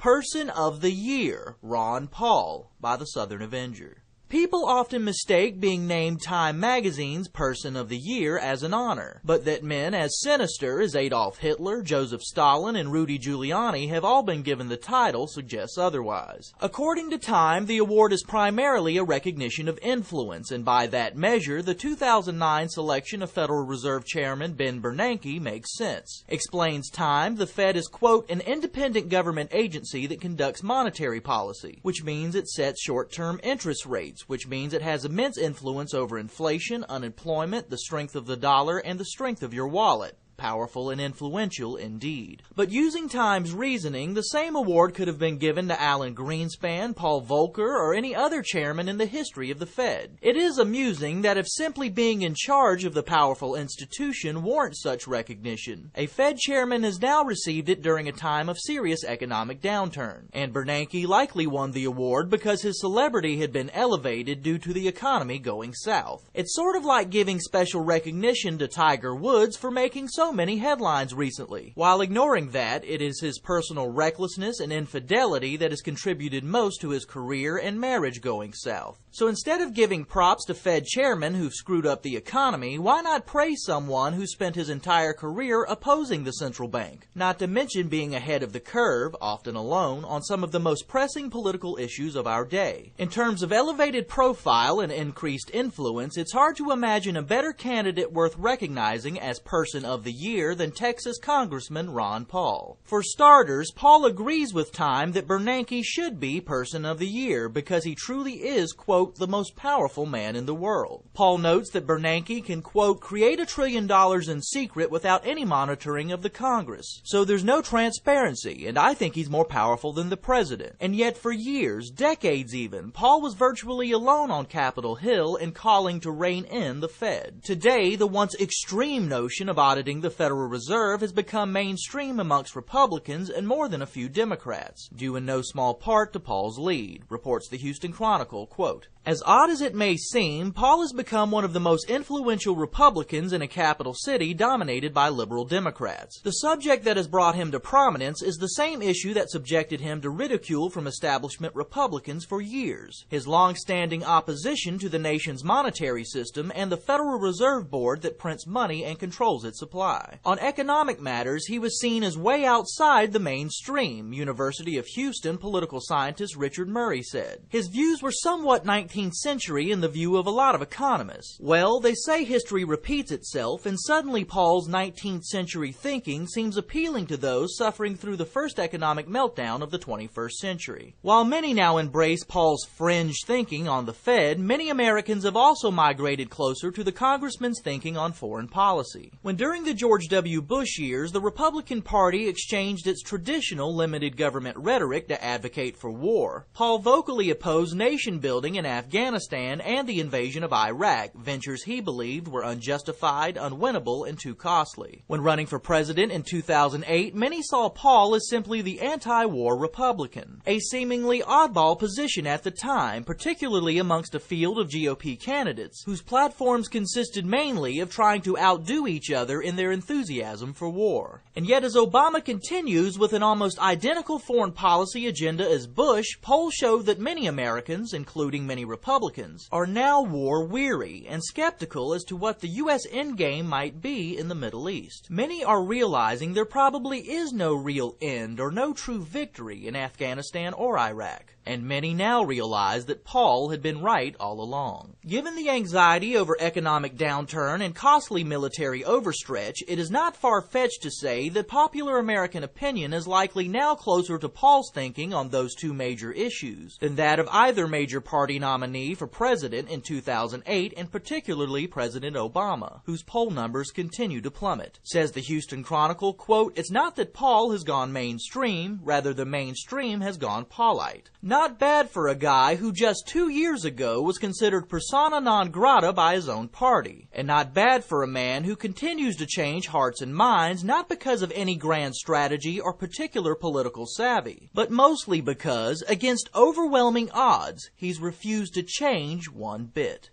Person of the Year, Ron Paul, by the Southern Avenger. People often mistake being named Time magazine's Person of the Year as an honor, but that men as sinister as Adolf Hitler, Joseph Stalin, and Rudy Giuliani have all been given the title suggests otherwise. According to Time, the award is primarily a recognition of influence, and by that measure, the 2009 selection of Federal Reserve Chairman Ben Bernanke makes sense. Explains Time, the Fed is, quote, an independent government agency that conducts monetary policy, which means it sets short-term interest rates, which means it has immense influence over inflation, unemployment, the strength of the dollar, and the strength of your wallet. Powerful and influential indeed. But using Time's reasoning, the same award could have been given to Alan Greenspan, Paul Volcker, or any other chairman in the history of the Fed. It is amusing that if simply being in charge of the powerful institution warrants such recognition, a Fed chairman has now received it during a time of serious economic downturn. And Bernanke likely won the award because his celebrity had been elevated due to the economy going south. It's sort of like giving special recognition to Tiger Woods for making so many headlines recently. While ignoring that, it is his personal recklessness and infidelity that has contributed most to his career and marriage going south. So instead of giving props to Fed chairmen who've screwed up the economy, why not praise someone who spent his entire career opposing the central bank? Not to mention being ahead of the curve, often alone, on some of the most pressing political issues of our day. In terms of elevated profile and increased influence, it's hard to imagine a better candidate worth recognizing as Person of the Year than Texas Congressman Ron Paul. For starters, Paul agrees with Time that Bernanke should be Person of the Year because he truly is, quote, the most powerful man in the world. Paul notes that Bernanke can, quote, create $1 trillion in secret without any monitoring of the Congress. So there's no transparency, and I think he's more powerful than the president. And yet for years, decades even, Paul was virtually alone on Capitol Hill in calling to rein in the Fed. Today, the once extreme notion of auditing the Federal Reserve has become mainstream amongst Republicans and more than a few Democrats, due in no small part to Paul's lead, reports the Houston Chronicle, quote, as odd as it may seem, Paul has become one of the most influential Republicans in a capital city dominated by liberal Democrats. The subject that has brought him to prominence is the same issue that subjected him to ridicule from establishment Republicans for years: his long-standing opposition to the nation's monetary system and the Federal Reserve Board that prints money and controls its supply. On economic matters, he was seen as way outside the mainstream, University of Houston political scientist Richard Murray said. His views were somewhat 19th century in the view of a lot of economists. Well, they say history repeats itself, and suddenly Paul's 19th century thinking seems appealing to those suffering through the first economic meltdown of the 21st century. While many now embrace Paul's fringe thinking on the Fed, many Americans have also migrated closer to the congressman's thinking on foreign policy. When during the George W. Bush years, the Republican Party exchanged its traditional limited government rhetoric to advocate for war, Paul vocally opposed nation-building in Afghanistan and the invasion of Iraq, ventures he believed were unjustified, unwinnable, and too costly. When running for president in 2008, many saw Paul as simply the anti-war Republican, a seemingly oddball position at the time, particularly amongst a field of GOP candidates whose platforms consisted mainly of trying to outdo each other in their enthusiasm for war. And yet as Obama continues with an almost identical foreign policy agenda as Bush, polls show that many Americans, including many Republicans, are now war-weary and skeptical as to what the U.S. endgame might be in the Middle East. Many are realizing there probably is no real end or no true victory in Afghanistan or Iraq. And many now realize that Paul had been right all along. Given the anxiety over economic downturn and costly military overstretch, it is not far-fetched to say that popular American opinion is likely now closer to Paul's thinking on those two major issues than that of either major party nominee for president in 2008, and particularly President Obama, whose poll numbers continue to plummet. Says the Houston Chronicle, quote, it's not that Paul has gone mainstream, rather the mainstream has gone Paulite. Not bad for a guy who just 2 years ago was considered persona non grata by his own party. And not bad for a man who continues to change hearts and minds not because of any grand strategy or particular political savvy, but mostly because, against overwhelming odds, he's refused to change one bit.